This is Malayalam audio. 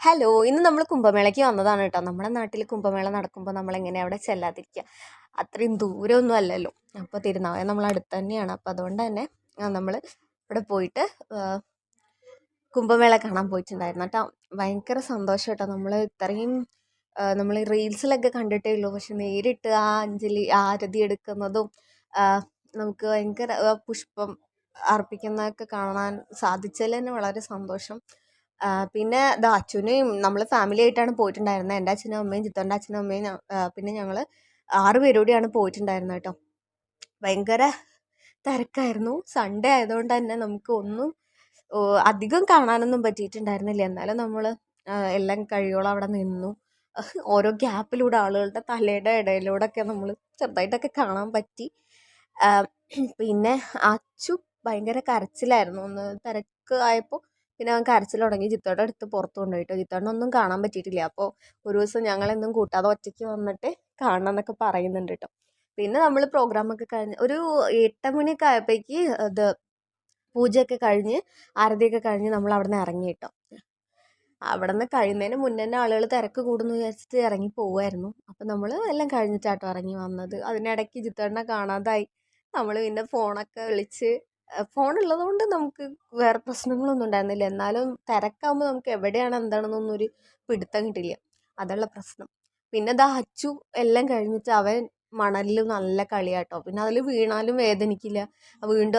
ഹലോ, ഇന്ന് നമ്മൾ കുംഭമേളയ്ക്ക് വന്നതാണ് കേട്ടോ. നമ്മുടെ നാട്ടിൽ കുംഭമേള നടക്കുമ്പോൾ നമ്മളെങ്ങനെ അവിടെ ചെല്ലാതിരിക്കുക? അത്രയും ദൂരമൊന്നും അല്ലല്ലോ. അപ്പോൾ തിരുനാവായ നമ്മൾ അടുത്ത് തന്നെയാണ്. അപ്പോൾ അതുകൊണ്ട് തന്നെ നമ്മൾ ഇവിടെ പോയിട്ട് കുംഭമേള കാണാൻ പോയിട്ടുണ്ടായിരുന്നു കേട്ടോ. ഭയങ്കര സന്തോഷം കേട്ടോ. നമ്മൾ ഇത്രയും നമ്മൾ റീൽസിലൊക്കെ കണ്ടിട്ടേ ഉള്ളൂ. പക്ഷെ നേരിട്ട് ആ ആരതി എടുക്കുന്നതും നമുക്ക് ഭയങ്കര പുഷ്പം അർപ്പിക്കുന്നതൊക്കെ കാണാൻ സാധിച്ചതിൽ തന്നെ വളരെ സന്തോഷം. പിന്നെ അച്ഛനെയും നമ്മൾ ഫാമിലി ആയിട്ടാണ് പോയിട്ടുണ്ടായിരുന്നത്. എൻ്റെ അച്ഛനും അമ്മയും ജിത്തോൻ്റെ അച്ഛനും അമ്മയും പിന്നെ ഞങ്ങൾ 6 പേരും കൂടിയാണ് പോയിട്ടുണ്ടായിരുന്നത് കേട്ടോ. ഭയങ്കര തിരക്കായിരുന്നു. സൺഡേ ആയതുകൊണ്ട് തന്നെ നമുക്ക് ഒന്നും അധികം കാണാനൊന്നും പറ്റിയിട്ടുണ്ടായിരുന്നില്ല. എന്നാലും നമ്മൾ എല്ലാം കഴിയോളം അവിടെ നിന്നു. ഓരോ ഗ്യാപ്പിലൂടെ ആളുകളുടെ തലയുടെ ഇടയിലൂടെയൊക്കെ നമ്മൾ ചെറുതായിട്ടൊക്കെ കാണാൻ പറ്റി. പിന്നെ അച്ചു ഭയങ്കര കരച്ചിലായിരുന്നു. ഒന്ന് തിരക്ക് ആയപ്പോൾ പിന്നെ അവൻ കരച്ചിൽ തുടങ്ങി. ജിത്തോടെ അടുത്ത് പുറത്ത് കൊണ്ടുപോയിട്ടോ. ജിത്തോടൊന്നും കാണാൻ പറ്റിയിട്ടില്ല. അപ്പോൾ ഒരു ദിവസം ഞങ്ങളെന്നും കൂട്ടാതെ ഒറ്റയ്ക്ക് വന്നിട്ട് കാണണം എന്നൊക്കെ പറയുന്നുണ്ട് കേട്ടോ. പിന്നെ നമ്മൾ പ്രോഗ്രാമൊക്കെ കഴിഞ്ഞ് ഒരു 8 മണിയൊക്കെ ആയപ്പോഴേക്ക് ഇത് പൂജയൊക്കെ കഴിഞ്ഞ് ആരതിയൊക്കെ കഴിഞ്ഞ് നമ്മൾ അവിടെ നിന്ന് ഇറങ്ങി കേട്ടോ. അവിടെ നിന്ന് കഴിയുന്നതിന് മുന്നേ തന്നെ ആളുകൾ തിരക്ക് കൂടുന്നു വിചാരിച്ചിട്ട് ഇറങ്ങി പോവായിരുന്നു. അപ്പം നമ്മൾ എല്ലാം കഴിഞ്ഞിട്ടാട്ടോ ഇറങ്ങി വന്നത്. അതിനിടയ്ക്ക് ജിത്തേട്ടനെ കാണാതായി. നമ്മൾ പിന്നെ ഫോണൊക്കെ വിളിച്ച് ഫോണുള്ളത് കൊണ്ട് നമുക്ക് വേറെ പ്രശ്നങ്ങളൊന്നും ഉണ്ടായിരുന്നില്ല. എന്നാലും തിരക്കാകുമ്പോൾ നമുക്ക് എവിടെയാണ് എന്താണെന്നൊന്നും ഒരു പിടുത്തം കിട്ടില്ല. അതുള്ള പ്രശ്നം. പിന്നെ അച്ചു എല്ലാം കഴിഞ്ഞിട്ട് അവൻ മണലിൽ നല്ല കളിയാട്ടോ. പിന്നെ അതിൽ വീണാലും വേദനിക്കില്ല. വീണ്ടും